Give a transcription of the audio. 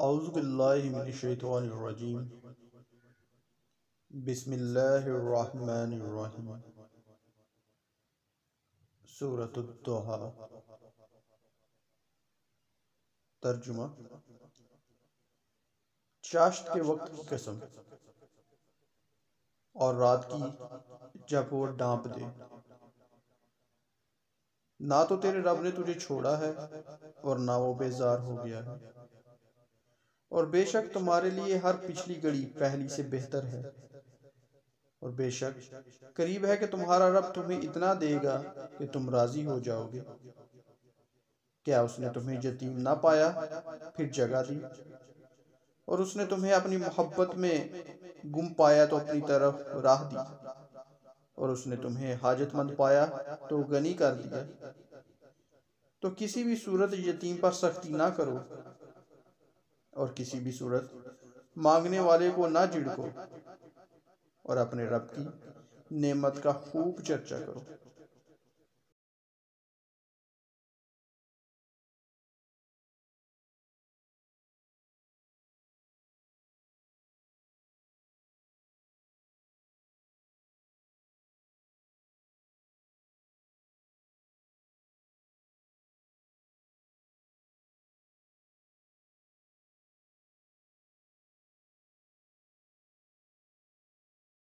اعوذ باللہ من الشیطان الرجیم بسم اللہ الرحمن الرحیم سورۃ الضحیٰ۔ ترجمہ: چاشت کے وقت کی قسم اور رات کی جب وہ ڈانپ دے۔ نہ تو تیرے رب نے تجھے چھوڑا ہے اور نہ وہ بیزار ہو گیا ہے، اور بے شک تمہارے لیے ہر پچھلی گھڑی پہلی سے بہتر ہے، اور بے شک قریب ہے کہ تمہارا رب تمہیں اتنا دے گا کہ تم راضی ہو جاؤ گے۔ کیا اس نے تمہیں یتیم نہ پایا پھر جگہ دی، اور اس نے تمہیں اپنی محبت میں گم پایا تو اپنی طرف راہ دی، اور اس نے تمہیں حاجت مند پایا تو غنی کر دیا۔ تو کسی بھی صورت یتیم پر سختی نہ کرو، اور کسی بھی صورت مانگنے والے کو نہ جھڑکو، اور اپنے رب کی نعمت کا خوب چرچا کرو۔